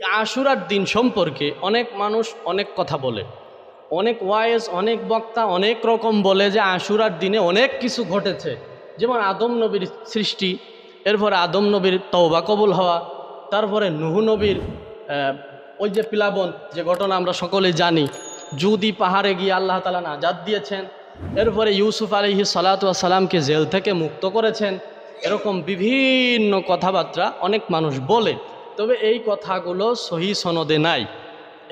আশুরার দিন সম্পর্কে অনেক মানুষ অনেক কথা বলে, অনেক ওয়াইজ, অনেক বক্তা অনেক রকম বলে যে আশুরার দিনে অনেক কিছু ঘটেছে। যেমন আদম নবীর সৃষ্টি, এরপরে আদম নবীর তওবা কবুল হওয়া, তারপরে নুহু নবীর ওই যে প্লাবন, যে ঘটনা আমরা সকলেই জানি, জুদি পাহাড়ে গিয়ে আল্লাহ তাআলা নাজাত দিয়েছেন, এরপরে ইউসুফ আলাইহিস সালাতু ওয়াস সালামকে জেল থেকে মুক্ত করেছেন। এরকম বিভিন্ন কথাবার্তা অনেক মানুষ বলে, তবে এই কথাগুলো সহি সনদে নাই।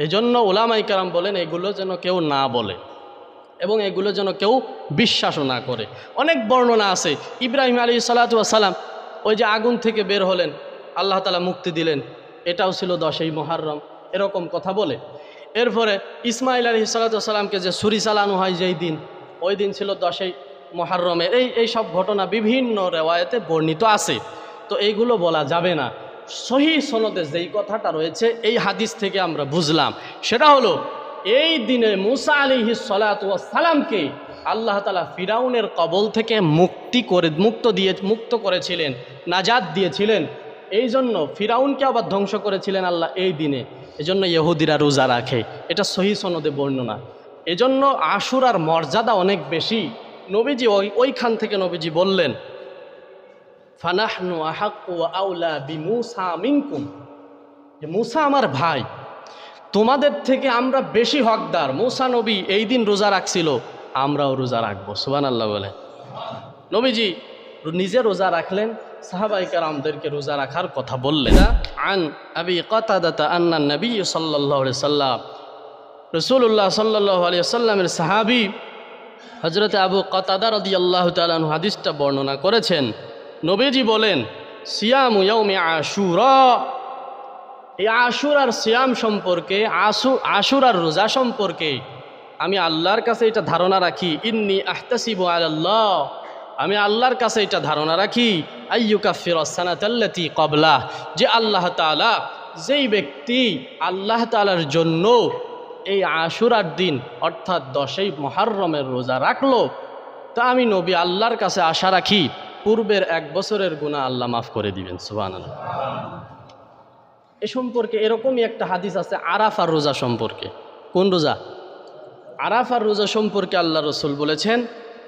এজন্য উলামায়ে কেরাম বলেন এগুলো যেন কেউ না বলে এবং এগুলো যেন কেউ বিশ্বাসও না করে। অনেক বর্ণনা আছে, ইব্রাহিম আলাইহিস সালাতু ওয়াস সালাম ওই যে আগুন থেকে বের হলেন, আল্লাহ তাআলা মুক্তি দিলেন, এটাও ছিল 10ই মুহররম, এরকম কথা বলে। এরপরে ইসমাইল আলাইহিস সালাতু ওয়াস সালামকে যে ছুরি চালানো হয় যেই দিন, ওই দিন ছিল 10ই মুহররমের। এই সব ঘটনা বিভিন্ন রেওয়ায়েতে বর্ণিত আছে, তো এইগুলো বলা যাবে না। সহি সনদে যেই কথাটা রয়েছে এই হাদিস থেকে আমরা বুঝলাম, সেটা হলো এই দিনে মুসা আলাইহিস সালাতু ওয়াস সালামকে আল্লাহ তাআলা ফিরাউনের কবল থেকে মুক্ত করেছিলেন, নাজাত দিয়েছিলেন। এই জন্য ফিরাউনকে আবার ধ্বংস করেছিলেন আল্লাহ এই দিনে। এজন্য ইহুদিরা রোজা রাখে, এটা সহি সনদে বর্ণনা। এজন্য আশুরার মর্যাদা অনেক বেশি। নবীজি ওইখান থেকে নবীজি বললেন, ফানাহনু আহাক্কু ওয়া আউলা বিমূসা মিনকুম, যে মুসা আমার ভাই, তোমাদের থেকে আমরা বেশি হকদার। মুসা নবী এই দিন রোজা রাখছিল, আমরাও রোজা রাখবো। সুবহানাল্লাহ বলে। নবীজি নিজে রোজা রাখলেন, সাহাবায়ে কেরামদেরকে রোজা রাখার কথা বললেন। আন আবি কাতাদাতা আন্না নবী সাল্লাল্লাহু আলাইহি সাল্লাম, রাসূলুল্লাহ সাল্লাল্লাহু আলাইহি সাল্লামের সাহাবী হযরত আবু কাতাদা রাদিয়াল্লাহু তাআলা আনহু হাদিসটা বর্ণনা করেছেন। নবীজি বলেন, সিয়ামু ইয়াউমি আশুরা, এই আশুরার সিয়াম সম্পর্কে, আশুরার রোজা সম্পর্কে আমি আল্লাহর কাছে এটা ধারণা রাখি, ইন্নী আহতাসিবু আলাল্লাহ, আমি আল্লাহর কাছে এটা ধারণা রাখি, আইয়ুকাফিরাস সানাতাল্লাতী ক্বাবলাহ, যে আল্লাহ তাআলা, যেই ব্যক্তি আল্লাহ তাআলার জন্য এই আশুরার দিন অর্থাৎ 10ই মুহররমের রোজা রাখলো, তা আমি নবী আল্লাহর কাছে আশা রাখি পূর্বের 1 বছরের গুনাহ আল্লাহ মাফ করে দিবেন। সুবহানাল্লাহ। এ সম্পর্কে এরকমই একটা হাদিস আছে আরাফার রোজা সম্পর্কে। কোন রোজা? আরাফার রোজা সম্পর্কে আল্লাহ রসুল বলেছেন,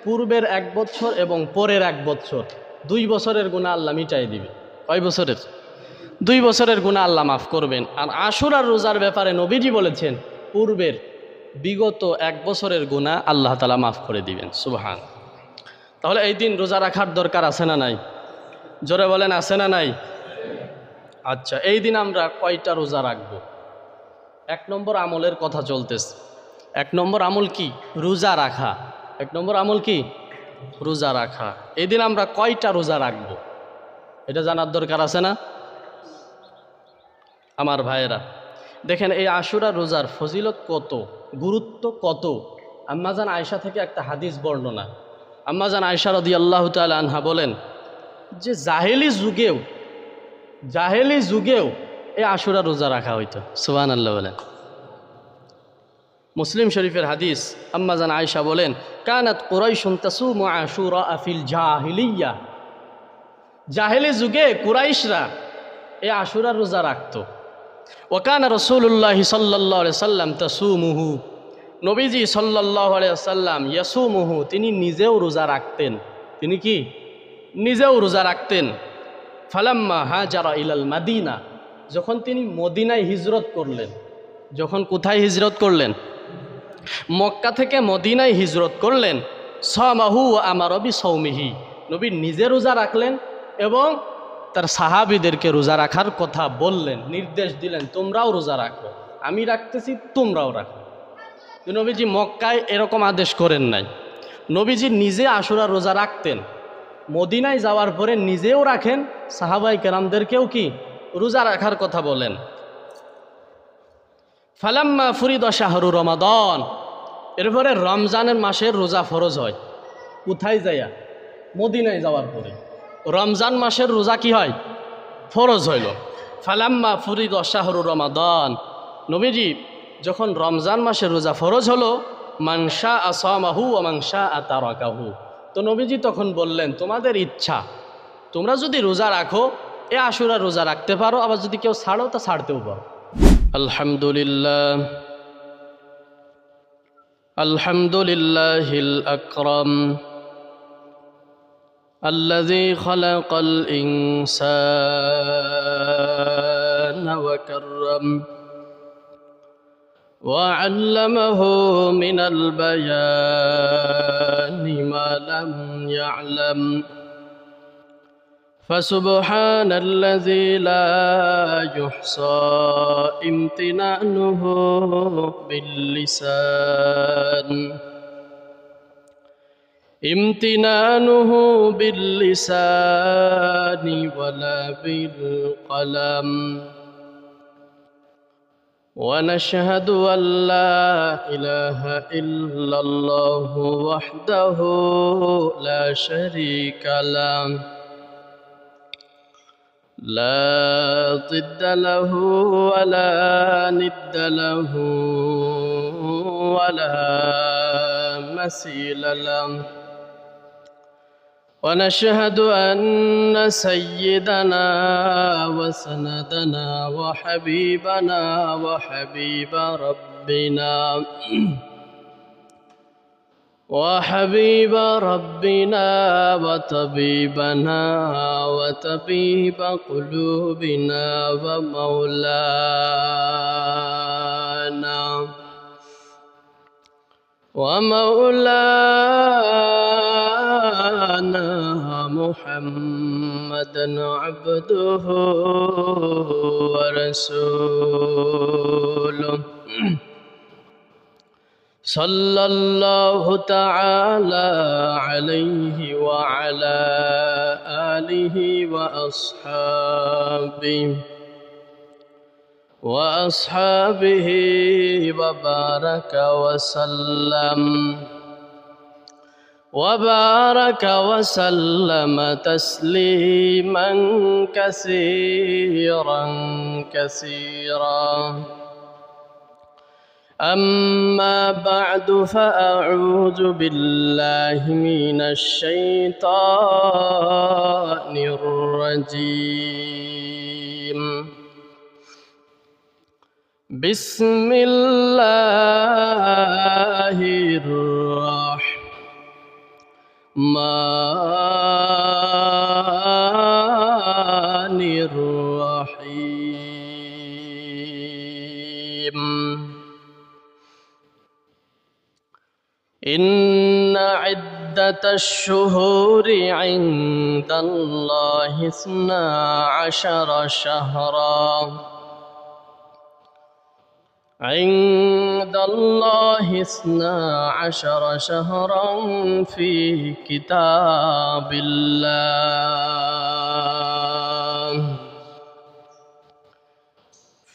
পূর্বের 1 বছর এবং পরের 1 বছর, 2 বছরের গুনাহ আল্লাহ মিটাই দিবে। কয় বছরের? 2 বছরের গুনাহ আল্লাহ মাফ করবেন। আর আশুরার রোজার ব্যাপারে নবীজি বলেছেন, পূর্বের বিগত 1 বছরের গুনাহ আল্লাহ তাআলা মাফ করে দিবেন। সুবহান। তাহলে এই দিন রোজা রাখার দরকার আছে না নাই? জোরে বলেন, আছে না নাই? আচ্ছা, এই দিন আমরা কয়টা রোজা রাখবো? 1 নম্বর আমলের কথা চলতেছে। 1 নম্বর আমল কি? রোজা রাখা। 1 নম্বর আমল কি? রোজা রাখা। এই দিন আমরা কয়টা রোজা রাখবো এটা জানার দরকার আছে না? আমার ভাইয়েরা দেখেন, এই আশুরা রোজার ফজিলত কত, গুরুত্ব কত। আম্মাজান আয়েশা থেকে একটা হাদিস বর্ণনা। আম্মাজান আয়েশা রাদিয়াল্লাহু তাআলা আনহা বলেন যে জাহেলি যুগেও এই আশুরা রোজা রাখা হইতো। সুবহানাল্লাহ বলেন। মুসলিম শরীফের হাদিস, আম্মাজান আয়েশা বলেন, কানাত কুরাইশুন তাসুমু আশুরা ফিল জাহিলিয়া, জাহেলি যুগে কুরাইশরা এই আশুরা রোজা রাখতো। ওয়া কানা রাসূলুল্লাহ সাল্লাল্লাহু আলাইহি সাল্লাম তাসুমুহু, নবীজি সাল্লাল্লাহু আলাইহি সাল্লাম ইয়াসুমুহু, তিনি নিজেও রোজা রাখতেন। তিনি কি? নিজেও রোজা রাখতেন। ফালাম্মা হাজারা ইলাল মাদিনা, যখন তিনি মদিনায় হিজরত করলেন, যখন কোথায় হিজরত করলেন? মক্কা থেকে মদিনায় হিজরত করলেন। সামাহু ওয়া আমারা বিসাওমিহি, নবী নিজে রোজা রাখলেন এবং তার সাহাবীদেরকে রোজা রাখার কথা বললেন, নির্দেশ দিলেন, তোমরাও রোজা রাখো, আমি রাখতেছি তোমরাও রাখো। নবীজি মক্কায় এরকম আদেশ করেন নাই, নবীজি নিজে আশুরা রোজা রাখতেন। মদিনায় যাওয়ার পরে নিজেও রাখেন, সাহাবায়ে কেরামদেরকেও কি রোজা রাখার কথা বলেন। ফালাম্মা ফুরিদা শাহরু রমাদান, এরপরে রমজানের মাসের রোজা ফরজ হয়। কোথায় যাইয়া? মদিনায় যাওয়ার পরে রমজান মাসের রোজা কি হয়? ফরজ হইল। ফালাম্মা ফুরিদা শাহরু রমাদান, নবীজি যখন রমজান মাসের রোজা ফরজ হলো, মান শাআ সামাহু ওয়া মান শাআ তারাকাহু, তো নবীজি তখন বললেন, তোমাদের ইচ্ছা, তোমরা যদি রোজা রাখো এ আশুরা রোজা রাখতে পারো, আবার যদি কেউ ছাড়ো তা ছাড়তেও পারো। الحمد لله الحمد لله الأكرم الذي خلق الإنسان وكرم وعلمه من البيان ما لم يعلم فسبحان الذي لا يحصى امتنانه باللسان ولا بالقلم ونشهد أن لا إله إلا الله وحده لا شريك له لا ضد له ولا ند له ولا مثيل له ونشهد أن سيدنا وسندنا وحبيبنا وحبيب ربنا وطبيبنا وطبيب قلوبنا ومولانا محمدا عبده ورسوله صلى الله تعالى عليه وعلى آله وأصحابه وبارك وسلم تسليما كثيرا أما بعد فأعوذ بالله من الشيطان الرجيم بسم الله الرحمن الرحيم إن عدة الشهور عند الله 12 شهرا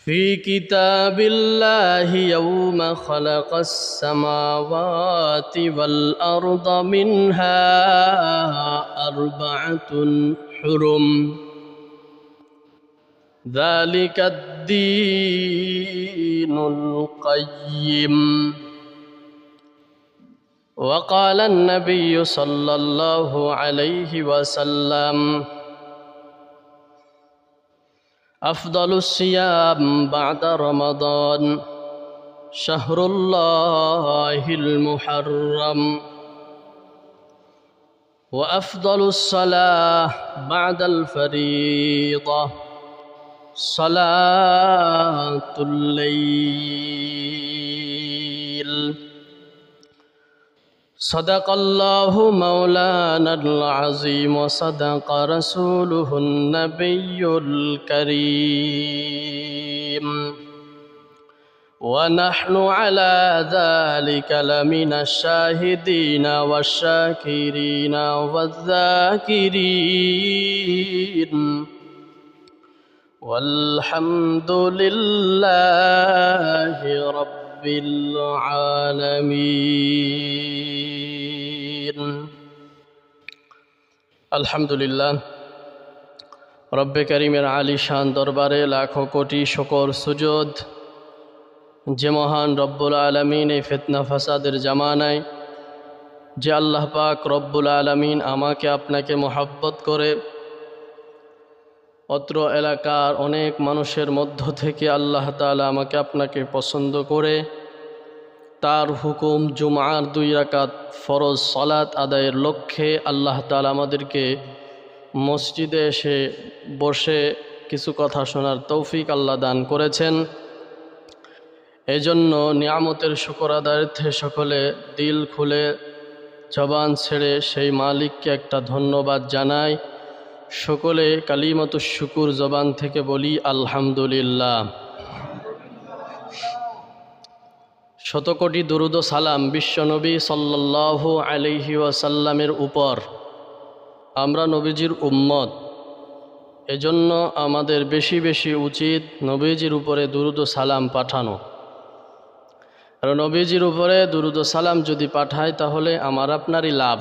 في كتاب الله يوم خلق السماوات والأرض منها 4 حرم ذلك الدين القيم وقال النبي صلى الله عليه وسلم أفضل الصيام بعد رمضان شهر الله المحرم وأفضل الصلاة بعد الفريضة صلاة الليل صدق الله مولانا العظيم وصدق رسوله النبي الكريم ونحن على ذلك لمن الشاهدين والشاكرين والذاكرين والحمد لله رب العالمين আলহামদুলিল্লাহ রব্বে করিমের আলী শান দরবারে লাখো কোটি শুকর সুজুদ যে মহান রব্বুল আলামিন এই ফিতনা ফাসাদের জামানায় যে আল্লাহ পাক রব্বুল আলামিন আমাকে আপনাকে মহব্বত করে অত্র এলাকার অনেক মানুষের মধ্য থেকে আল্লাহ তাআলা আমাকে আপনাকে পছন্দ করে তার হুকুম জুমার 2 রাকাত ফরজ সালাত আদায়ের লক্ষ্যে আল্লাহ তাআলা আমাদেরকে মসজিদে এসে বসে কিছু কথা শোনার তৌফিক আল্লাহ দান করেছেন। এজন্য নিয়ামতের শুকর আদায়ার্থে সকলে দিল খুলে জবান ছেড়ে সেই মালিককে একটা ধন্যবাদ জানাই। সকলে কালিমাতুশ শুকুর জবান থেকে বলি আলহামদুলিল্লাহ। শতকোটি দুরুদ ও সালাম বিশ্বনবী সাল্লাল্লাহু আলাইহি ওয়াসাল্লামের উপর। আমরা নবীজির উম্মত, এজন্য আমাদের বেশি বেশি উচিত নবীজির উপরে দুরুদ ও সালাম পাঠানো। আর নবীজির উপরে দুরুদ ও সালাম যদি পাঠায় তাহলে আমার আপনারই লাভ।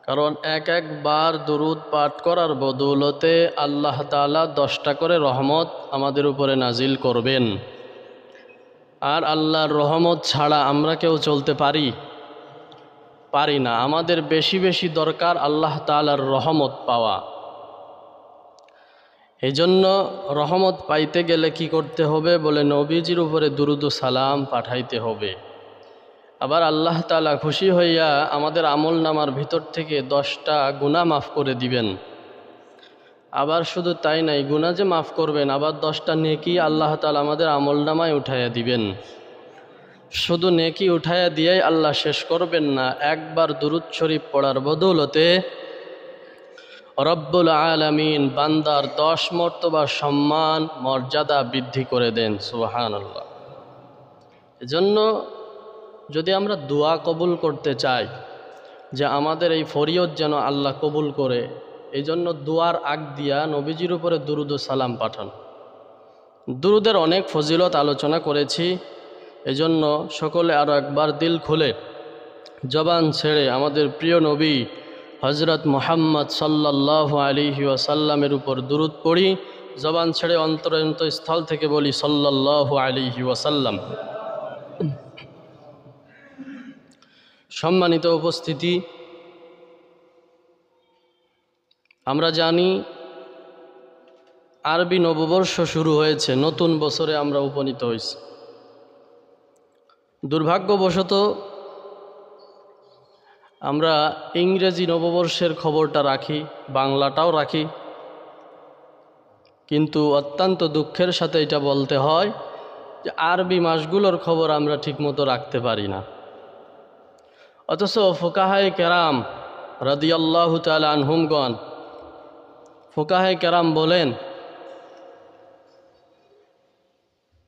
কারণ একবার দুরুদ পাঠ করার বদৌলতে আল্লাহ তাআলা 10টা করে রহমত আমাদের উপরে নাজিল করবেন। আর আল্লাহর রহমত ছাড়া আমরা কেউ চলতে পারি না। আমাদের বেশি বেশি দরকার আল্লাহ তাআলার রহমত পাওয়া। এই জন্য রহমত পাইতে গেলে কি করতে হবে বলে নবীজির উপরে দুরুদ ও সালাম পাঠাইতে হবে। আবার আল্লাহ তাআলা খুশি হইয়া আমাদের আমল নামার ভিতর থেকে 10টা গুনাহ মাফ করে দিবেন। আবার শুধু তাই নাই, গুনাহ যে মাফ করবেন, আবার 10টা নেকি আল্লাহ তাআলা আমাদের আমল নামায় উঠাইয়া দিবেন। শুধু নেকি উঠাইয়া দিয়েই আল্লাহ শেষ করবেন না, একবার দুরুদ শরীফ পড়ার বদৌলতে রব্বুল আলামিন বান্দার 10 মর্তবা সম্মান মর্যাদা বৃদ্ধি করে দেন। সুবহানাল্লাহ। এজন্য যদি আমরা দোয়া কবুল করতে চাই যে আমাদের এই ফরিয়ত যেন আল্লাহ কবুল করে, এই জন্য দোয়ার আগ দিয়া নবীজির উপরে দুরুদ ও সালাম পাঠান। দুরুদের অনেক ফজিলত আলোচনা করেছি, এজন্য সকলে আরও একবার দিল খুলে জবান ছেড়ে আমাদের প্রিয় নবী হজরত মুহাম্মদ সাল্লাল্লাহু আলাইহি ওয়াসাল্লামের উপর দুরুদ পড়ি। জবান ছেড়ে অন্তরস্থল থেকে বলি সাল্লাল্লাহু আলাইহি ওয়াসাল্লাম। সম্মানিত উপস্থিতি, আমরা জানি আরবি নববর্ষ শুরু হয়েছে, নতুন বছরে আমরা উপনীত হয়েছি। দুর্ভাগ্যবশত আমরা ইংরেজি নববর্ষের খবরটা রাখি, বাংলাটাও রাখি, কিন্তু অত্যন্ত দুঃখের সাথে এটা বলতে হয় যে আরবি মাসগুলোর খবর আমরা ঠিকমতো রাখতে পারি না। অথচ ফুকাহায়ে কেরাম রাদিয়াল্লাহু তাআলা আনহুমগণ, ফুকাহায়ে কেরাম বলেন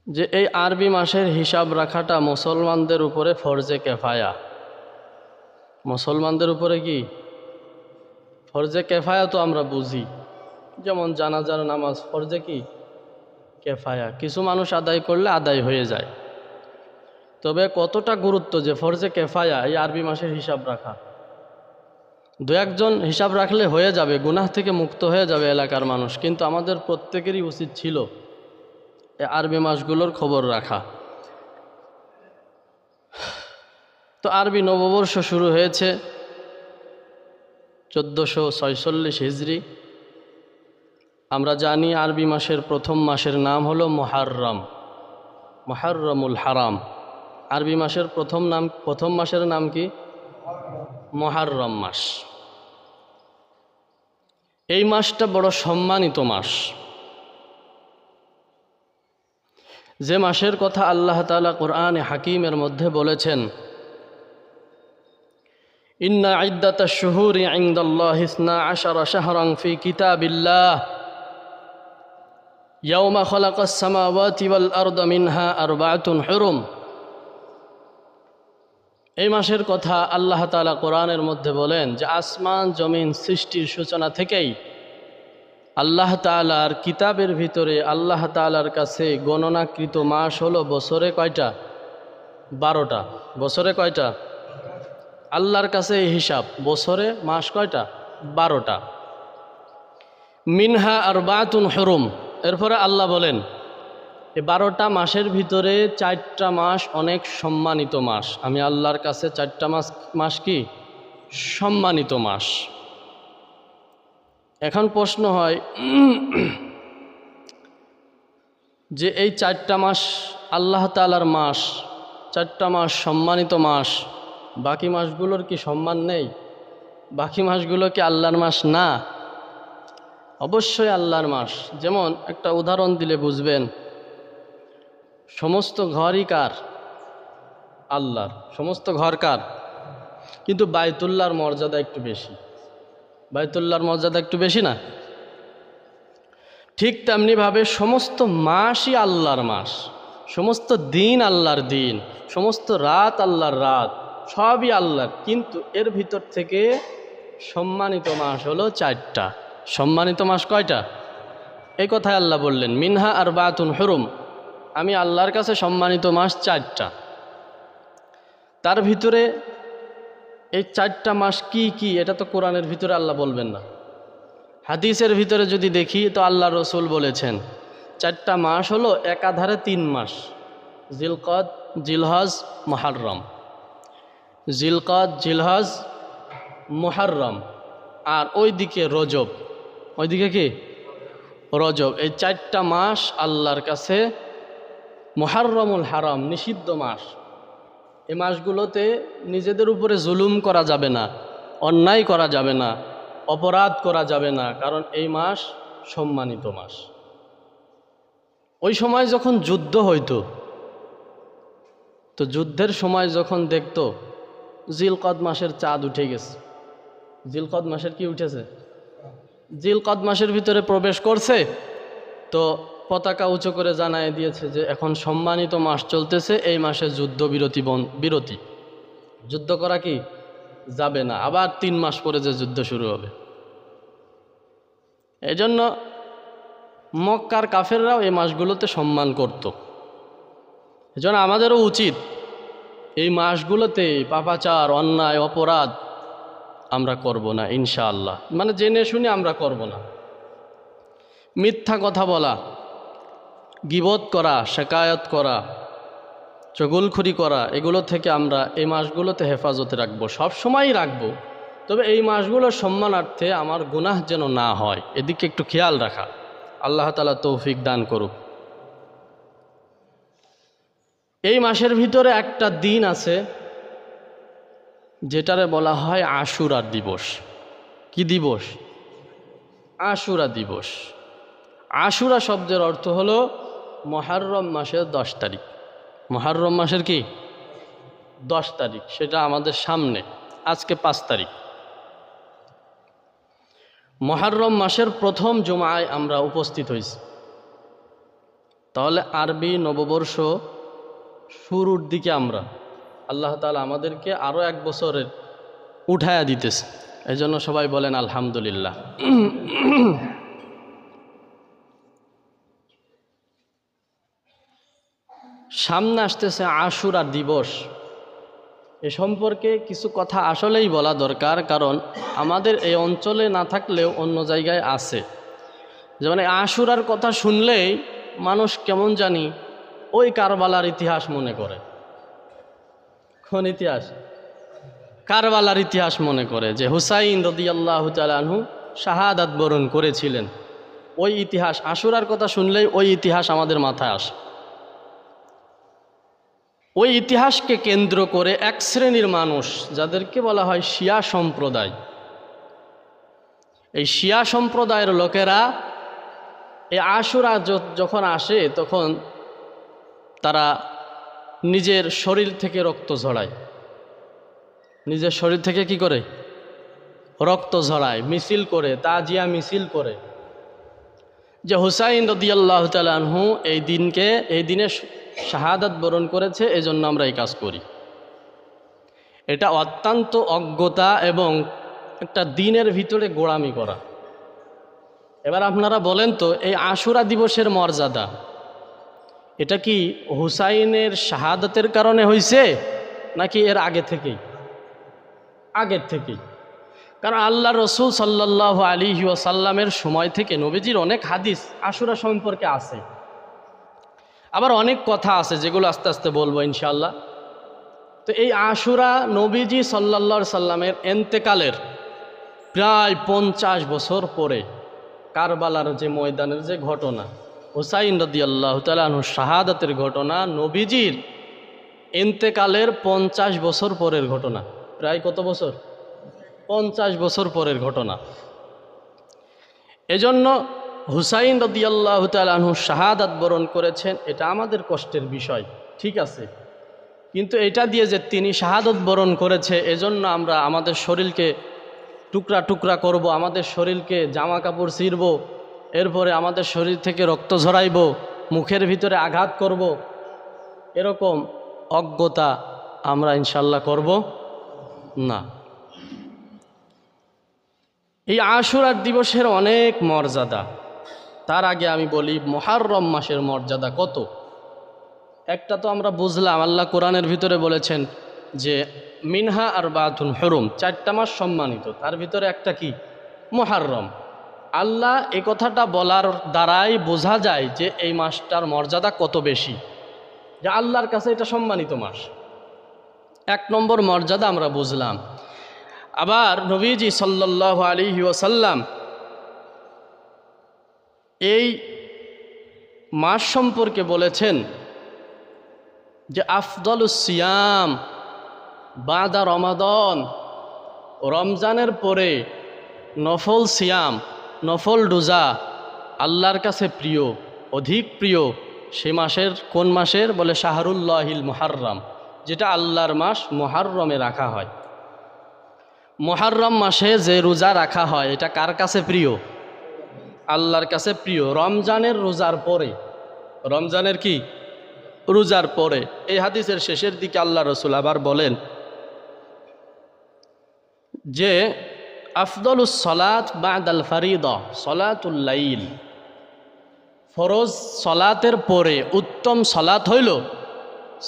যে এই আরবি মাসের হিসাব রাখাটা মুসলমানদের উপরে ফরজে কেফায়া। মুসলমানদের উপরে কি ফরজে কেফায়া? তো আমরা বুঝি, যেমন জানাজার নামাজ ফরজে কি কেফায়া, কিছু মানুষ আদায় করলে আদায় হয়ে যায়। তবে কতটা গুরুত্ব যে ফরজে কেফায়া এই আরবি মাসের হিসাব রাখা। 2-1 জন হিসাব রাখলে হয়ে যাবে, গুনাহ থেকে মুক্ত হয়ে যাবে এলাকার মানুষ, কিন্তু আমাদের প্রত্যেকেরই উচিত ছিল এই আরবি মাসগুলোর খবর রাখা। তো আরবি নববর্ষ শুরু হয়েছে 1446 হিজরি। আমরা জানি আরবি মাসের প্রথম মাসের নাম হলো মুহাররম, মুহাররমুল হারাম। আরবি মাসের প্রথম মাসের নাম কি? মুহাররম মাস। এই মাসটা বড় সম্মানিত মাস, যে মাসের কথা আল্লাহ তাআলা কোরআনে হাকিমের মধ্যে বলেছেন, ইন্না ইদ্দাতাশ শুহুরি ইনদাল্লাহি 12 শাহরান ফি কিতাবিল্লাহ ইয়াওমা খালাকাস সামাওয়াতি ওয়াল আরদা মিনহা আরবাআতুন হুরুম। এই মাসের কথা আল্লাহ তাআলা কোরআনের মধ্যে বলেন যে আসমান জমিন সৃষ্টির সূচনা থেকেই আল্লাহ তাআলার কিতাবের ভিতরে আল্লাহ তাআলার কাছে গণনাকৃত মাস হলো বছরে কয়টা? 12টা। বছরে কয়টা? আল্লাহর কাছে এই হিসাব, বছরে মাস কয়টা? 12টা। মিনহা আরবাআতুন হুরুম। এরপরে আল্লাহ বলেন এই 12টা মাসের ভিতরে 4টা মাস অনেক সম্মানিত মাস। আমি আল্লাহর কাছে 4টা মাস কি সম্মানিত মাস। এখন প্রশ্ন হয় যে এই 4টা মাস আল্লাহ তাআলার মাস, 4টা মাস সম্মানিত মাস, বাকি মাসগুলোর কি সম্মান নেই? বাকি মাসগুলো কি আল্লাহর মাস না? অবশ্যই আল্লাহর মাস। যেমন একটা উদাহরণ দিলে বুঝবেন, সমস্ত ঘরই কার? আল্লাহর। সমস্ত ঘর কার? কিন্তু বাইতুল্লাহর মর্যাদা একটু বেশি। বাইতুল্লাহর মর্যাদা একটু বেশি না? ঠিক তেমনিভাবে সমস্ত মাসই আল্লাহর মাস, সমস্ত দিন আল্লাহর দিন, সমস্ত রাত আল্লাহর রাত, সবই আল্লাহর। কিন্তু এর ভিতর থেকে সম্মানিত মাস হলো 4টা। সম্মানিত মাস কয়টা? এই কথাই আল্লাহ বললেন, মিনহা আরবাতুন হুরুম, আমি আল্লাহর কাছে সম্মানিত মাস 4টা। তার ভিতরে এই 4টা মাস কি কি এটা তো কোরআনের ভিতরে আল্লাহ বলবেন না। হাদিসের ভিতরে যদি দেখি তো আল্লাহ রসুল বলেছেন 4টা মাস হলো একাধারে 3 মাস, জিলকদ, জিলহজ, মুহররম। জিলকদ, জিলহজ, মুহররম, আর ওইদিকে রজব। ওইদিকে কি? রজব। এই 4টা মাস আল্লাহর কাছে মুহররমুল হারাম, নিষিদ্ধ মাস। এই মাসগুলোতে নিজেদের উপরে জুলুম করা যাবে না, অন্যায় করা যাবে না, অপরাধ করা যাবে না, কারণ এই মাস সম্মানিত মাস। ওই সময় যখন যুদ্ধ হইতো, তো যুদ্ধের সময় যখন দেখতো জিলকদ মাসের চাঁদ উঠে গেছে, জিলকদ মাসের কি উঠেছে? জিলকদ মাসের ভিতরে প্রবেশ করছে, তো পতাকা উঁচু করে জানায় দিয়েছে যে এখন সম্মানিত মাস চলতেছে, এই মাসে যুদ্ধ বিরতি, যুদ্ধ করা কি যাবে না। আবার 3 মাস পরে যে যুদ্ধ শুরু হবে। এই জন্য মক্কার কাফেররাও এই মাসগুলোতে সম্মান করত। এই জন্য আমাদেরও উচিত এই মাসগুলোতে পাপাচার, অন্যায়, অপরাধ আমরা করব না ইনশাআল্লাহ। মানে জেনে শুনে আমরা করব না। মিথ্যা কথা বলা, গীবত করা, শিকায়ত করা, চগলখুরি করা, এগুলো থেকে আমরা এই মাসগুলোতে হেফাজতে রাখবো, সবসময়ই রাখবো। তবে এই মাসগুলোর সম্মানার্থে আমার গুনাহ যেন না হয়, এদিকে একটু খেয়াল রাখা। আল্লাহ তাআলা তৌফিক দান করুক। এই মাসের ভিতরে একটা দিন আছে যেটারে বলা হয় আশুরা দিবস। কি দিবস? আশুরা দিবস। আশুরা শব্দের অর্থ হলো মুহররম মাসের 10 তারিখ। মুহররম মাসের কি 10 তারিখ, সেটা আমাদের সামনে। আজকে 5 তারিখ। মুহররম মাসের প্রথম জুমায় আমরা উপস্থিত হয়েছি। তাহলে আরবি নববর্ষ শুরুর দিকে আমরা, আল্লাহ তাআলা আমাদেরকে আরও 1 বছরের উঠায়া দিতেছে। এই জন্য সবাই বলেন আলহামদুলিল্লাহ। সামনে আসতেছে আশুরা দিবস। এ সম্পর্কে কিছু কথা আসলেই বলা দরকার, কারণ আমাদের এই অঞ্চলে না থাকলেও অন্য জায়গায় আছে। যেমন আশুরার কথা শুনলেই মানুষ কেমন জানি ওই কারবালার ইতিহাস মনে করে। কোন ইতিহাস? কারবালার ইতিহাস মনে করে, যে হুসাইন রাদিয়াল্লাহু তাআলা আনহু শাহাদাত বরণ করেছিলেন। ওই ইতিহাস, আশুরার কথা শুনলেই ওই ইতিহাস আমাদের মাথায় আসে। ওই ইতিহাসকে কেন্দ্র করে এক শ্রেণীর মানুষ, যাদেরকে বলা হয় শিয়া সম্প্রদায়, এই শিয়া সম্প্রদায়ের লোকেরা এই আশুরা যখন আসে তখন তারা নিজের শরীর থেকে রক্ত ঝরায়। নিজের শরীর থেকে কি করে? রক্ত ঝরায়, মিছিল করে, তাজিয়া মিছিল করে, যে হুসাইন রাদিয়াল্লাহু তাআলা আনহু এই দিনে শাহাদাত বরণ করেছে, এজন্য আমরা এই কাজ করি। এটা অত্যন্ত অজ্ঞতা এবং একটা দিনের ভিতরে গোড়ামি করা। এবার আপনারা বলেন তো, এই আশুরা দিবসের মর্যাদা এটা কি হুসাইনের শাহাদাতের কারণে হয়েছে নাকি এর আগে থেকেই? আগের থেকেই। কারণ আল্লাহ রসুল সাল্লাল্লাহু আলাইহি ওয়াসাল্লামের সময় থেকে নবীজির অনেক হাদিস আশুরা সম্পর্কে আছে। আবার অনেক কথা আছে যেগুলো আস্তে আস্তে বলবো ইনশাআল্লাহ। তো এই আশুরা নবীজি সাল্লাল্লাহু আলাইহি সাল্লামের এন্তেকালের প্রায় 50 বছর পরে কারবালার যে ময়দানের যে ঘটনা, হুসাইন রাদিয়াল্লাহু তাআলা আনহু শাহাদাতের ঘটনা, নবীজির ইন্তেকালের 50 বছর পরের ঘটনা। প্রায় কত বছর? 50 বছর পরের ঘটনা। এজন্য হুসাইন রাদিয়াল্লাহু তাআলা আনহু শাহাদাত বরণ করেছেন, এটা আমাদের কষ্টের বিষয়, ঠিক আছে। কিন্তু এটা দিয়ে যে তিনি শাহাদত বরণ করেছে, এজন্য আমরা আমাদের শরীরকে টুকরা টুকরা করব, আমাদের শরীরকে জামা কাপড় ছিঁড়ব, এরপরে আমাদের শরীর থেকে রক্ত ঝরাইব, মুখের ভিতরে আঘাত করব, এরকম অজ্ঞতা আমরা ইনশাল্লাহ করব না। এই আশুরার দিবসের অনেক মর্যাদা। তার আগে আমি বলি মুহররম মাসের মর্যাদা কত। একটা তো আমরা বুঝলাম, আল্লাহ কোরআনের ভিতরে বলেছেন যে মিনহা আরবাতুন হুরুম, 4টা মাস সম্মানিত, তার ভিতরে একটা কি? মুহররম। আল্লাহ এই কথাটা বলার দ্বারাই বোঝা যায় যে এই মাসটার মর্যাদা কত বেশি, যে আল্লাহর কাছে এটা সম্মানিত মাস। 1 নম্বর মর্যাদা আমরা বুঝলাম। আবার নবীজি সাল্লাল্লাহু আলাইহি ওয়াসাল্লাম এই মাস সম্পর্কে বলেছেন যে আফদলুস সিয়াম বাদা রমাদান, রমজানের পরে নফল সিয়াম, নফল রোজা আল্লাহর কাছে প্রিয়, অধিক প্রিয়। সে মাসের কোন মাসের? বলে শাহরুল্লাহিল মুহররম, যেটা আল্লাহর মাস মুহররমে রাখা হয়। মুহররম মাসে যে রোজা রাখা হয় এটা কার কাছে প্রিয়? আল্লাহর কাছে প্রিয়। রমজানের রোজার পরে, রমজানের কি? রোজার পরে। এই হাদিসের শেষের দিকে আল্লাহ রসুল আবার বলেন যে আফদলুস সলাত বাদাল ফারিদা সলাতুল লাইল, ফরজ সলাতের পরে উত্তম সলাত হইল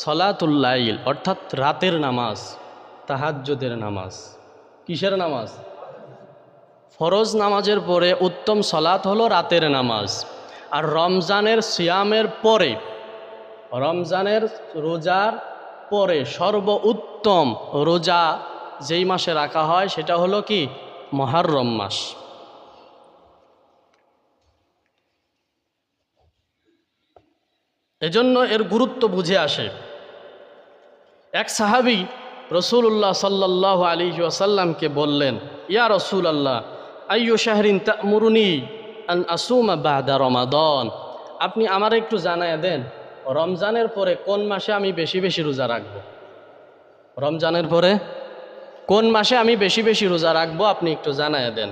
সলাতুল লাইল, অর্থাৎ রাতের নামাজ, তাহাজ্জুদের নামাজ। কিসের নামাজ? ফরজ নামাজের পরে উত্তম সলাত হলো রাতের নামাজ। আর রমজানের সিয়ামের পরে, রমজানের রোজার পরে সর্বোত্তম রোজা যেই মাসে রাখা হয় সেটা হলো কি? মুহররম মাস। এজন্য এর গুরুত্ব বুঝে আসে। এক সাহাবী রাসূলুল্লাহ সাল্লাল্লাহু আলাইহি ওয়াসাল্লামকে বললেন, ইয়া রাসূলুল্লাহ, আইয়ু শাহরিন তা'মুরুনি আন আসুমা বাদা রমাদান, আপনি আমার একটু জানায়া দেন রমজানের পরে কোন মাসে আমি বেশি বেশি রোজা রাখবো। রমজানের পরে কোন মাসে আমি বেশি বেশি রোজা রাখবো, আপনি একটু জানায়া দেন।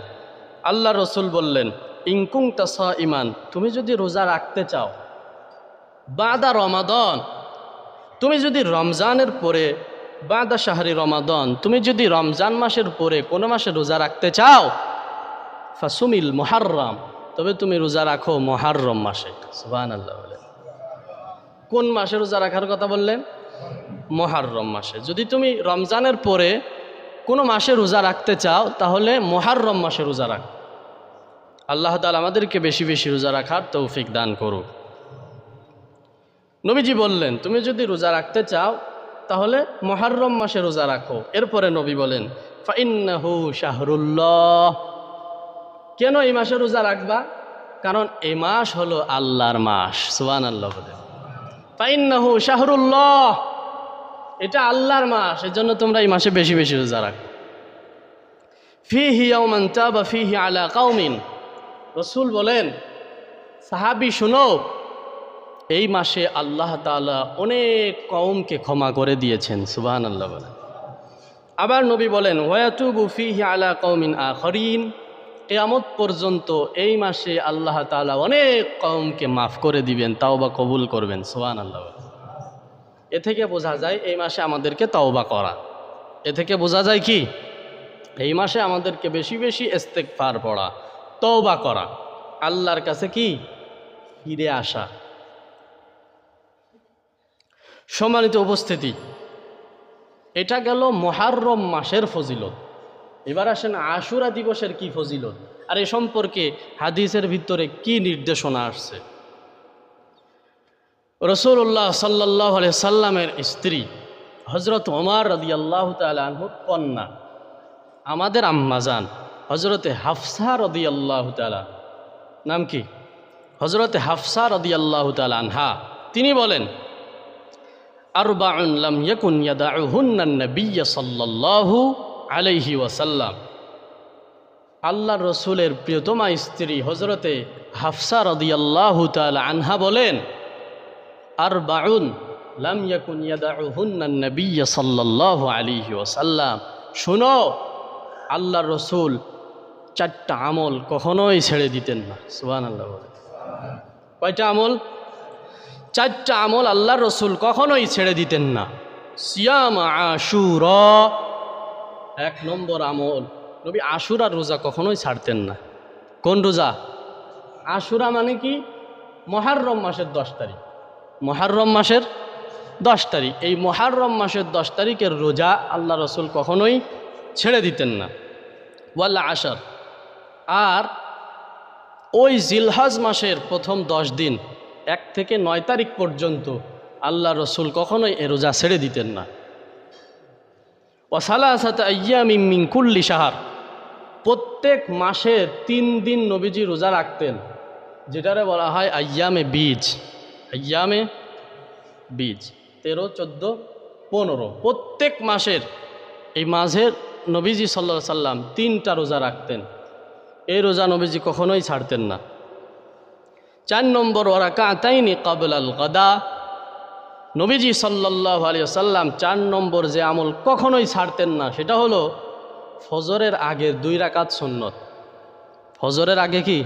আল্লাহ রসুল বললেন, ইনকুম তাসা ইমান, তুমি যদি রোজা রাখতে চাও বাদা রমাদান, তুমি যদি রমজানের পরে বাদা শাহরি রমাদান, তুমি যদি রমজান মাসের পরে কোনো মাসে রোজা রাখতে চাও, ফাসুমিল মুহররম, তবে তুমি রোজা রাখো মুহররম মাসে। সুবহানাল্লাহ বলেন। কোন মাসে রোজা রাখার কথা বললেন? মুহররম মাসে। যদি তুমি রমজানের পরে কোনো মাসে রোজা রাখতে চাও তাহলে মুহররম মাসে রোজা রাখ। আল্লাহ তাআলা আমাদেরকে বেশি বেশি রোজা রাখার তৌফিক দান করুক। নবীজি বললেন, তুমি যদি রোজা রাখতে চাও তাহলে মুহররম মাসে রোজা রাখো। এরপরে নবী বলেন, ফাইন্নাহু শাহরুল্লাহ, কেন এই মাসে রোজা রাখবা? কারণ এই মাস হলো আল্লাহর মাস। সুবহানাল্লাহ বলেন। ফাইন্নাহু শাহরুল্লাহ, এটা আল্লাহর মাস, এজন্য তোমরা এই মাসে বেশি বেশি রোজা রাখো। ফিহি ইয়াওমান তাবা ফিহি আলা কওমিন, রাসূল বলেন, সাহাবী শুনো, এই মাসে আল্লাহ তাআলা অনেক কওমকে ক্ষমা করে দিয়েছেন। সুবহানাল্লাহ বলেন। আবার নবী বলেন, ওয়াতুবু ফিহি আলা কওমিন আখরিন, কিয়ামত পর্যন্ত এই মাসে আল্লাহ তাআলা অনেক কওমকে মাফ করে দিবেন, তাওবা কবুল করবেন। সুবহানাল্লাহ। এ থেকে বোঝা যায় এই মাসে আমাদেরকে তাওবা করা। এ থেকে বোঝা যায় কি? এই মাসে আমাদেরকে বেশি বেশি ইস্তেগফার পড়া, তওবা করা, আল্লাহর কাছে কি? ফিরে আসা। সম্মানিত উপস্থিতি, এটা গেল মুহররম মাসের ফজিলত। এবার আসেন আশুরা দিবসের কি ফজিলত, আর এ সম্পর্কে হাদিসের ভিতরে কি নির্দেশনা আসছে। রাসূলুল্লাহ সাল্লাল্লাহু আলাইহি সাল্লামের স্ত্রী হযরত ওমর রাদিয়াল্লাহু তাআলা আনহুর কন্যা, আমাদের আম্মাজান হজরতে হাফসা রাদিয়াল্লাহু তাআলা, নাম কি? হজরতে হাফসা রাদিয়াল্লাহু তাআলা আনহা, তিনি বলেন আরবাউন লাম ইয়াকুন ইয়াদাউহুন্না নবিয়্য সাল্লাল্লাহু আলাইহি ওয়াসাল্লাম। আল্লাহর রসুলের প্রিয়তমা স্ত্রী হজরতে হাফসা রাদিয়াল্লাহু তাআলা আনহা বলেন আরবাউন লাম ইয়াকুন ইয়াদাউহুন্না নবিয়্য সাল্লাল্লাহু আলাইহি ওয়াসাল্লাম, শুনো, আল্লাহর রসুল 4টা আমল কখনোই ছেড়ে দিতেন না। সুবহানাল্লাহ বলে। কয়টা আমল? 4টা আমল আল্লাহর রসুল কখনোই ছেড়ে দিতেন না। সিয়াম আশুরা, 1 নম্বর আমল, নবী আশুরার রোজা কখনোই ছাড়তেন না। কোন রোজা? আশুরা মানে কি? মুহররম মাসের 10 তারিখ। মুহররম মাসের 10 তারিখ, এই মুহররম মাসের 10 তারিখের রোজা আল্লাহ রসুল কখনোই ছেড়ে দিতেন না। ওয়াল আশর, আর ওই জিলহজ মাসের প্রথম 10 দিন 1 থেকে 9 তারিখ পর্যন্ত আল্লাহ রসুল কখনোই এ রোজা ছেড়ে দিতেন না। ওয়া সালাসাতা আইয়ামিন মিন কুল্লি শাহর, প্রত্যেক মাসের 3 দিন নবীজি রোজা রাখতেন, যেটারে বলা হয় আইয়ামে বীজ। আইয়ামে বীজ 13, 14, 15, প্রত্যেক মাসের এই মাঝের নবীজি সাল্লাল্লাহু আলাইহি সাল্লাম 3টা রোজা রাখতেন। এই রোজা নবীজি কখনোই ছাড়তেন না। 4 নম্বর ওয়া রাকাতাইনি ক্বাবলাল গাদা, নবীজি সাল্লাল্লাহু আলাইহি ওয়াসাল্লাম 4 নম্বর যে আমল কখনোই ছাড়তেন না সেটা হলো ফজরের আগে 2 রাকাত সুন্নত। ফজরের আগে কি?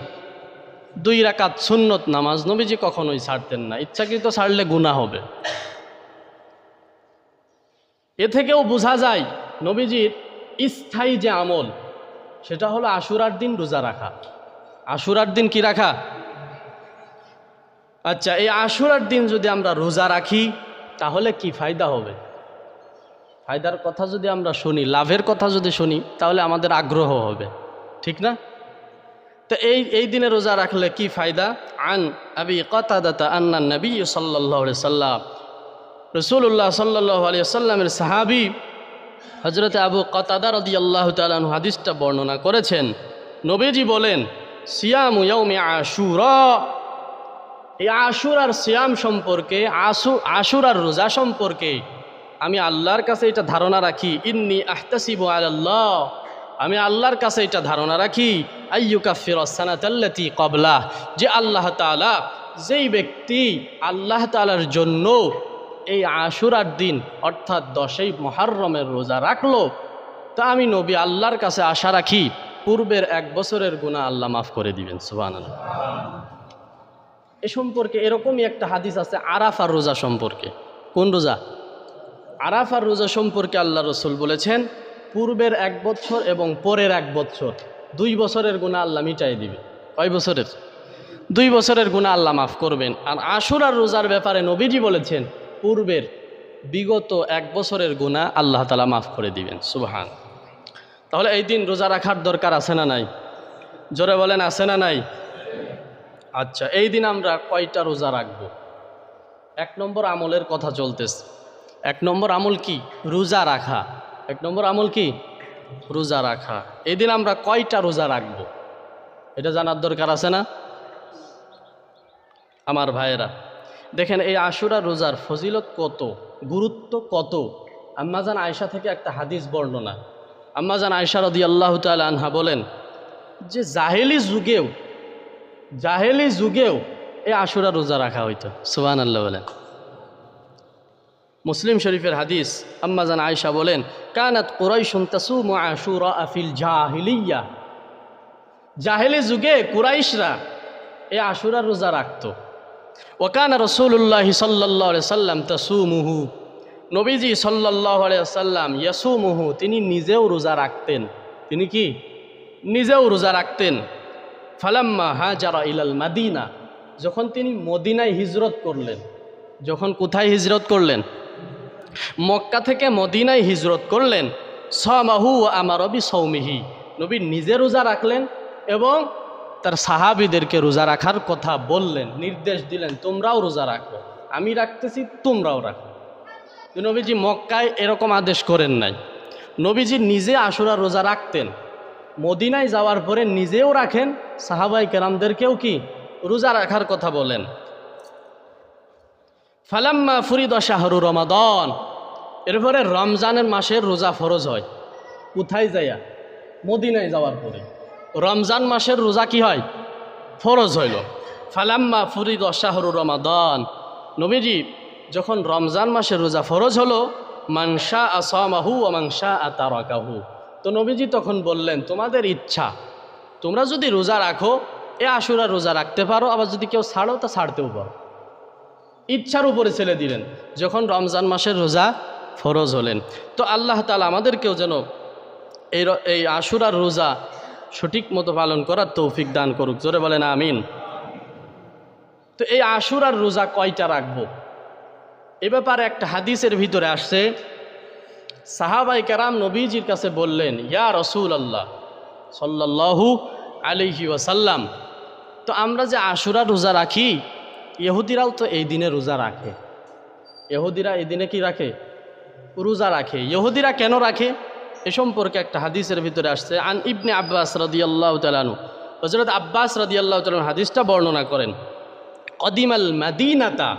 2 রাকাত সুন্নত নামাজ নবীজি কখনোই ছাড়তেন না। ইচ্ছাকৃত ছাড়লে গুনাহ হবে। এ থেকেও বোঝা যায় নবীজির স্থায়ী যে আমল সেটা হলো আশুরার দিন রোজা রাখা। আশুরার দিন কি রাখা? আচ্ছা, এই আশুরার দিন যদি আমরা রোজা রাখি তাহলে কি ফায়দা হবে? ফায়দার কথা যদি আমরা শুনি, লাভের কথা যদি শুনি, তাহলে আমাদের আগ্রহ হবে, ঠিক না? তো এই দিনে রোজা রাখলে কি ফায়দা? আন আবি কাতাদাতা আন্না নবী সাল্লাল্লাহু আলাইহি সাল্লাম, রাসূলুল্লাহ সাল্লাল্লাহু আলাইহি সাল্লামের সাহাবী হযরত আবু কাতাদা রাদিয়াল্লাহু তাআলা আনহু হাদিসটা বর্ণনা করেছেন। নবীজি বলেন সিয়ামু ইয়াউমি আশুরা, এই আশুরার সিয়াম সম্পর্কে, আশুরার রোজা সম্পর্কে আমি আল্লাহর কাছে এটা ধারণা রাখি, ইন্নী আহতাসিবু আলাল্লাহ, আমি আল্লাহর কাছে এটা ধারণা রাখি, আইয়ুকাফিরাস সানাতাল্লাতী ক্বাবলা, যে আল্লাহ তাআলা, যেই ব্যক্তি আল্লাহ তাআলার জন্য এই আশুরার দিন অর্থাৎ 10ই মুহররমের রোজা রাখলো, তা আমি নবী আল্লাহর কাছে আশা রাখি পূর্বের 1 বছরের গুনাহ আল্লাহ মাফ করে দিবেন। সুবহানাল্লাহ। এ সম্পর্কে এরকমই একটা হাদিস আছে আরাফার রোজা সম্পর্কে। কোন রোজা? আরাফার রোজা সম্পর্কে আল্লাহ রসুল বলেছেন পূর্বের 1 বছর এবং পরের 1 বছর, 2 বছরের গুনাহ আল্লাহ মিটাই দিবে। কয় বছরের? 2 বছরের গুনাহ আল্লাহ মাফ করবেন। আর আশুরার রোজার ব্যাপারে নবীজি বলেছেন পূর্বের বিগত 1 বছরের গুনাহ আল্লাহ তাআলা মাফ করে দিবেন। সুবহান। তাহলে এই দিন রোজা রাখার দরকার আছে না নাই? জোরে বলেন, আছে না নাই? আচ্ছা, এই দিন আমরা কয়টা রোজা রাখব? 1 নম্বর আমলের কথা চলতেছে। 1 নম্বর আমল কি? রোজা রাখা। 1 নম্বর আমল কি? রোজা রাখা। এই দিন আমরা কয়টা রোজা রাখব এটা জানার দরকার আছে না? আমার ভাইয়েরা দেখেন, এই আশুরা রোজার ফজিলত কত, গুরুত্ব কত। আম্মাজান আয়েশা থেকে একটা হাদিস বর্ণনা। আম্মাজান আয়েশা রাদিয়াল্লাহু তাআলা আনহা বলেন যে জাহেলি যুগেও এই আশুরা রোজা রাখা হইতো। সুবহানাল্লাহ বলেন। মুসলিম শরীফের হাদিস, আম্মাজান আয়েশা বলেন কানাত কুরাইশুন তাসুমু আশুরা ফিল জাহিলিয়া, জাহেলি যুগে কুরাইশরা এই আশুরা রোজা রাখতো। ওয়া কানা রাসূলুল্লাহ সাল্লাল্লাহু আলাইহি সাল্লাম তাসুমুহু, নবীজি সাল্লাল্লাহু আলাইহি সাল্লাম ইয়াসুমুহু, তিনি নিজেও রোজা রাখতেন। তিনি কি? নিজেও রোজা রাখতেন। ফালাম্মা হাজারা ইলাল মাদিনা, যখন তিনি মদিনায় হিজরত করলেন, যখন কোথায় হিজরত করলেন? মক্কা থেকে মদিনায় হিজরত করলেন। সামাহু ওয়া আমারা বিসাওমিহি, নবী নিজে রোজা রাখলেন এবং তার সাহাবীদেরকে রোজা রাখার কথা বললেন, নির্দেশ দিলেন তোমরাও রোজা রাখো, আমি রাখতেছি তোমরাও রাখো। নবীজি মক্কায় এরকম আদেশ করেন নাই, নবীজি নিজে আশুরা রোজা রাখতেন মদিনায় যাওয়ার পরে নিজেও রাখেন, সাহাবাই কেরামদেরকেও কি রোজা রাখার কথা বলেন। ফালাম্মা ফুরিদ শাহরু রমাদান, এরপরে রমজানের মাসের রোজা ফরজ হয়। কোথায় যাইয়া? মদিনায় যাওয়ার পরে রমজান মাসের রোজা কি হয়? ফরজ হইল। ফালাম্মা ফুরিদ শাহরু রমাদান, নবীজি যখন রমজান মাসের রোজা ফরজ হলো, মানসা আসামাহু ও মানসা আতারাকাহু, তো নবীজি তখন বললেন তোমাদের ইচ্ছা, তোমরা যদি রোজা রাখো এ আশুরা রোজা রাখতে পারো, আবার যদি কেউ ছাড়ো তা ছাড়তেও পারো। ইচ্ছার উপরে ছেড়ে দিলেন যখন রমজান মাসের রোজা ফরজ হলেন। তো আল্লাহ তাআলা আমাদেরকেও যেন এই আশুরার রোজা সঠিক মতো পালন করার তৌফিক দান করুক, জোরে বলেন আমিন। তো এই আশুরার রোজা কয়টা রাখবো, এ ব্যাপারে একটা হাদিসের ভিতরে আসছে, সাহাবাই কেরাম নবীজির কাছে বললেন, ইয়া রাসূলুল্লাহ সাল্লাল্লাহু আলাইহি ওয়াসাল্লাম, তো আমরা যে আশুরা রোজা রাখি, ইহুদিরাও তো এই দিনে রোজা রাখে। ইহুদিরা এই দিনে কি রাখে? রোজা রাখে। ইহুদিরা কেন রাখে এ সম্পর্কে একটা হাদিসের ভিতরে আসছে। আন ইবনে আব্বাস রাদিয়াল্লাহু তাআলা আনহু, হযরত আব্বাস রাদিয়াল্লাহু তাআলা হাদিসটা বর্ণনা করেন, কদিমাল মাদিনাতা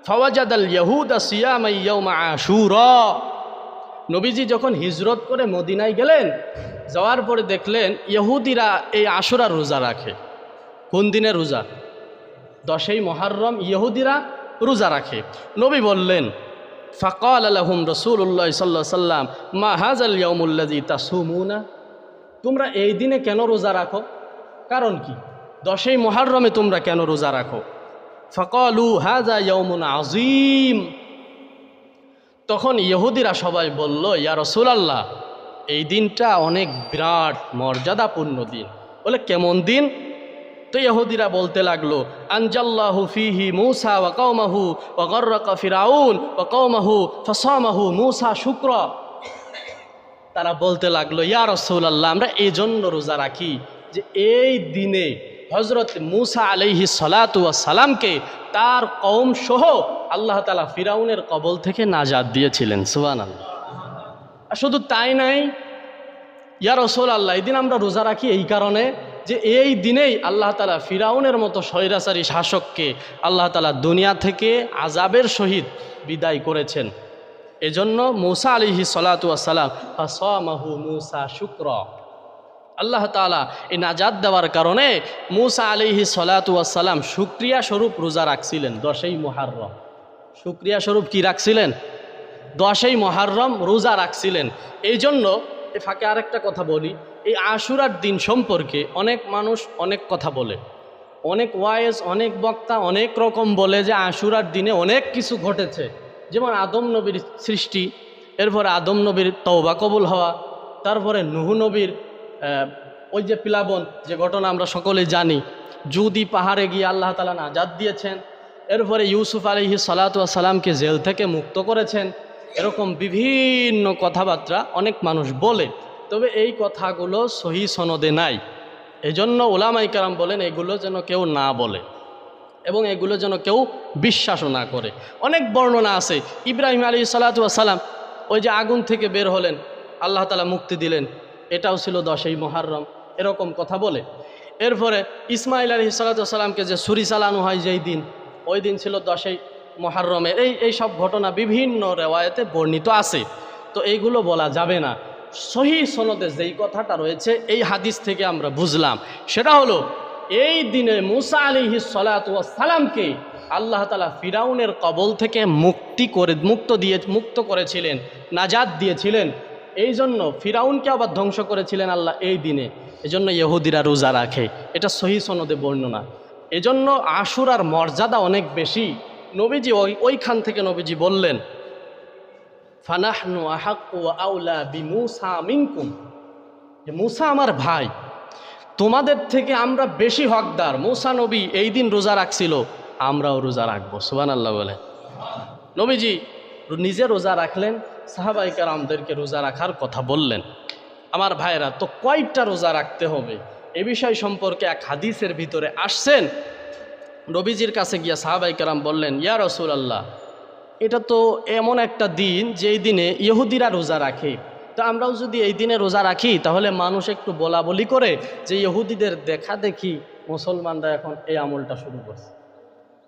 ফাওয়াজাদাল ইয়াহুদা সিয়ামা ইয়াউমা আশুরা, নবীজি যখন হিজরত করে মদিনায় গেলেন, যাওয়ার পরে দেখলেন ইহুদিরা এই আশুরার রোজা রাখে। কোন দিনের রোজা? 10ই মুহররম ইহুদিরা রোজা রাখে। নবী বললেন, ফাকাল লাহুম রাসূলুল্লাহ সাল্লাল্লাহু আলাইহি সাল্লাম মা হাযাল ইয়াউমুল্লাযী তাসুমুনা, তোমরা এই দিনে কেন রোজা রাখো? কারণ কি? 10ই মুহররমে তোমরা কেন রোজা রাখো? ফাকালু হাযা ইয়াউমুন আযীম, তখন ইহুদিরা সবাই বলল, ইয়া রাসূলুল্লাহ, এই দিনটা অনেক বিরাট মর্যাদাপূর্ণ দিন। বলে কেমন দিন? তো ইহুদিরা বলতে লাগলো, আনজাল্লাহু ফিহি মূসা ওয়া কওমাহু ওয়া গররাকা ফিরাউন ওয়া কওমাহু ফাসামাহু মূসা শুকরা। তারা বলতে লাগলো, ইয়া রাসূলুল্লাহ, আমরা এই জন্য রোজা রাখি যে এই দিনে হযরত মূসা আলাইহিস সালাতু ওয়াস সালামকে তার কওম সহ আল্লাহ তাআলা ফিরাউনের কবল থেকে নাজাত দিয়েছিলেন। সুবহানাল্লাহ। আর শুধু তাই নাই, ইয়া রাসূলুল্লাহ, এই দিন আমরা রোজা রাখি এই কারণে যে এই দিনেই আল্লাহ তাআলা ফিরাউনের মতো স্বৈরাচারী শাসককে আল্লাহ তাআলা দুনিয়া থেকে আযাবের সহিত বিদায় করেছেন। এজন্য মূসা আলাইহিস সালাতু ওয়াস সালাম ফাসামাহু মূসা শুকরা, আল্লাহ তাআলা এই নাজাত দেওয়ার কারণে মূসা আলাইহিস সালাতু ওয়াস সালাম শুকরিয়া স্বরূপ রোজা রাখছিলেন 10ই মুহররম। শুকরিয়া স্বরূপ কি রাখছিলেন? 10ই মুহররম রোজা রাখছিলেন। এই জন্য এ ফাঁকে আরেকটা কথা বলি, এই আশুরার দিন সম্পর্কে অনেক মানুষ অনেক কথা বলে, অনেক ওয়াইজ, অনেক বক্তা অনেক রকম বলে যে আশুরার দিনে অনেক কিছু ঘটেছে। যেমন আদম নবীর সৃষ্টি, এরপরে আদম নবীর তওবা কবুল হওয়া, তারপরে নূহ নবীর ওই যে প্লাবন, যে ঘটনা আমরা সকলে জানি, জুদি পাহাড়ে গিয়ে আল্লাহ তাআলা নাজাত দিয়েছেন, এরপরে ইউসুফ আলাইহিস সালাতু ওয়াস সালামকে জেল থেকে মুক্ত করেছেন। এরকম বিভিন্ন কথাবার্তা অনেক মানুষ বলে, তবে এই কথাগুলো সহি সনদে নাই। এজন্য উলামায়ে কেরাম বলেন এগুলো যেন কেউ না বলে এবং এগুলো যেন কেউ বিশ্বাসও না করে। অনেক বর্ণনা আছে, ইব্রাহিম আলাইহিস সালাতু ওয়াস সালাম ওই যে আগুন থেকে বের হলেন, আল্লাহ তাআলা মুক্তি দিলেন, এটাও ছিল 10ই মুহররম, এরকম কথা বলে। এরপরে ইসমাইল আলাইহিস সালাতু ওয়াস সালামকে যে ছুরি চালানো হয় যেই দিন, ওই দিন ছিল 10ই মুহররমের। এই সব ঘটনা বিভিন্ন রেওয়ায়েতে বর্ণিত আছে, তো এইগুলো বলা যাবে না। সহি সনদে যেই কথাটা রয়েছে এই হাদিস থেকে আমরা বুঝলাম, সেটা হলো এই দিনে মূসা আলাইহিস সালাতু ওয়াস সালামকে আল্লাহ তাআলা ফিরাউনের কবল থেকে মুক্ত করেছিলেন, নাজাত দিয়েছিলেন। এই জন্য ফিরাউনকে আবার ধ্বংস করেছিলেন আল্লাহ এই দিনে। এজন্য ইহুদিরা রোজা রাখে, এটা সহি সনদে বর্ণনা। এজন্য আশুরার মর্যাদা অনেক বেশি। নবীজি ওইখান থেকে নবীজি বললেন, ফানাহনু আহাক্কু ওয়া আউলা বিমূসা মিনকুম, যে মূসা আমার ভাই, তোমাদের থেকে আমরা বেশি হকদার। মূসা নবী এই দিন রোজা রাখছিল, আমরাও রোজা রাখবো। সুবহানাল্লাহ বলে। নবীজি নিজে রোজা রাখলেন, সাহাবায়ে কেরামদেরকে রোজা রাখার কথা বললেন। আমার ভাইরা, তো কয়টা রোজা রাখতে হবে এ বিষয় সম্পর্কে এক হাদিসের ভিতরে আসছেন। নবীজির কাছে গিয়া সাহাবায়ে কেরাম বললেন, ইয়া রাসূলুল্লাহ, এটা তো এমন একটা দিন যেই দিনে ইহুদিরা রোজা রাখে, তো আমরাও যদি এই দিনে রোজা রাখি তাহলে মানুষ একটু বলা বলি করে যে ইহুদিদের দেখা দেখি মুসলমানরা এখন এই আমলটা শুরু করছে।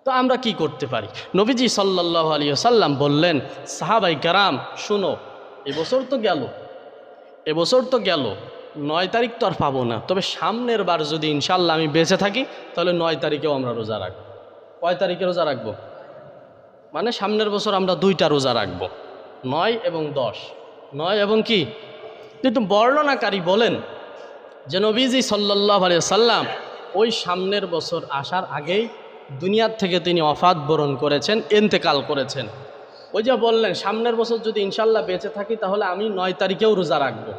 তো আমরা কি করতে পারি? নবীজি সাল্লাল্লাহু আলাইহি ওয়াসাল্লাম বললেন, সাহাবাই কেরাম শুনো, এবছর তো গেল 9 তারিখ তো আর পাবো না, তবে সামনের বার যদি ইনশাল্লাহ আমি বেঁচে থাকি তাহলে 9 তারিখেও আমরা রোজা রাখবো। কয় তারিখে রোজা রাখবো? মানে সামনের বছর আমরা 2টা রোজা রাখবো, 9 এবং 10। 9 এবং কি? কিন্তু বর্ণনাকারী বলেন যে নবীজি সাল্লাল্লাহু আলাইহি ওয়াসাল্লাম ওই সামনের বছর আসার আগেই দুনিয়ার থেকে তিনি ওফাত বরণ করেছেন, ইন্তেকাল করেছেন। ওই যে বললেন সামনের বছর যদি ইনশাল্লাহ বেঁচে থাকি তাহলে আমি 9 তারিখেও রোজা রাখবো,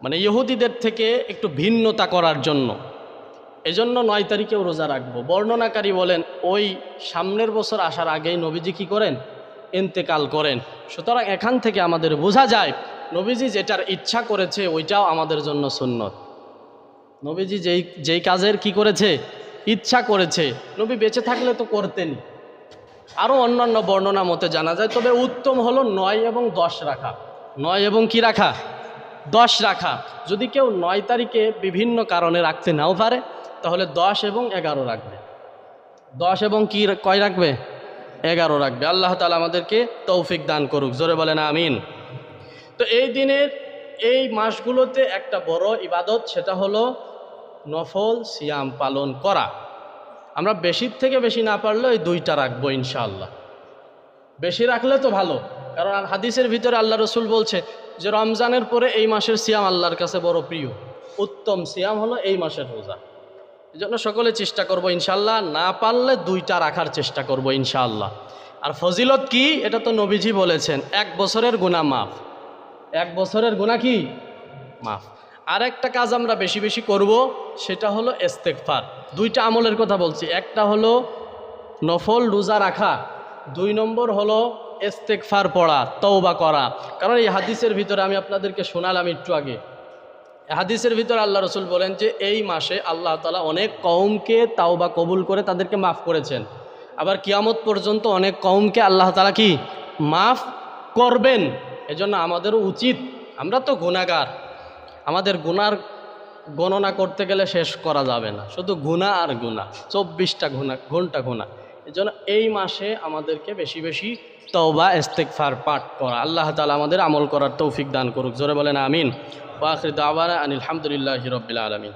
মানে ইহুদিদের থেকে একটু ভিন্নতা করার জন্য, এজন্য 9 তারিখেও রোজা রাখবো। বর্ণনাকারী বলেন ওই সামনের বছর আসার আগেই নবীজি কি করেন? ইন্তেকাল করেন। সুতরাং এখান থেকে আমাদের বোঝা যায় নবীজি যেটার ইচ্ছা করেছে ওইটাও আমাদের জন্য সুন্নত। নবীজি যেই কাজের কি করেছে? ইচ্ছা করেছে, নবী বেঁচে থাকলে তো করতেনই। আরও অন্যান্য বর্ণনা মতে জানা যায়, তবে উত্তম হলো 9 এবং 10 রাখা। 9 এবং কি রাখা? 10 রাখা। যদি কেউ 9 তারিখে বিভিন্ন কারণে রাখতে নাও পারে তাহলে 10 এবং 11 রাখবে। 10 এবং কি কয় রাখবে? 11 রাখবে। আল্লাহ তাআলা আমাদেরকে তৌফিক দান করুক, জোরে বলেন আমিন। তো এই দিনের এই মাসগুলোতে একটা বড় ইবাদত, সেটা হলো নফল সিয়াম পালন করা। আমরা বেশির থেকে বেশি না পারলেও এই 2টা রাখবো ইনশাআল্লাহ। বেশি রাখলে তো ভালো, কারণ হাদিসের ভিতরে আল্লাহ রসুল বলছে যে রমজানের পরে এই মাসের সিয়াম আল্লাহর কাছে বড় প্রিয়। উত্তম সিয়াম হলো এই মাসের রোজা। এই জন্য সকলে চেষ্টা করবো ইনশাআল্লাহ, না পারলে 2টা রাখার চেষ্টা করবো ইনশাআল্লাহ। আর ফজিলত কি? এটা তো নবীজি বলেছেন, 1 বছরের গুনাহ মাফ। 1 বছরের গুনাহ কি? মাফ। আর একটা কাজ আমরা বেশি বেশি করব, সেটা হলো ইস্তেগফার। 2টা আমলের কথা বলছি, একটা হলো নফল রোজা রাখা, 2 নম্বর হলো ইস্তেগফার পড়া, তওবা করা। কারণ এই হাদিসের ভিতরে আমি আপনাদেরকে শোনালাম একটু আগে, হাদিসের ভিতরে আল্লাহ রসুল বলেন যে এই মাসে আল্লাহ তাআলা অনেক কওমকে তাওবা কবুল করে তাদেরকে মাফ করেছেন। আবার কিয়ামত পর্যন্ত অনেক কওমকে আল্লাহ তাআলা কি মাফ করবেন। এজন্য আমাদেরও উচিত, আমরা তো গুনাহগার, আমাদের গুনার গণনা করতে গেলে শেষ করা যাবে না, শুধু গুনাহ আর গুনাহ, 24টা ঘন্টা গুনাহ। এজন্য এই মাসে আমাদেরকে বেশি বেশি তওবা ইস্তেগফার পাঠ করা। আল্লাহ তাআলা আমাদের আমল করার তৌফিক দান করুক, জোরে বলেন আমিন। ওয়া আখিরু দাওয়ানা আনিল হামদুলিল্লাহি রাব্বিল আলামিন।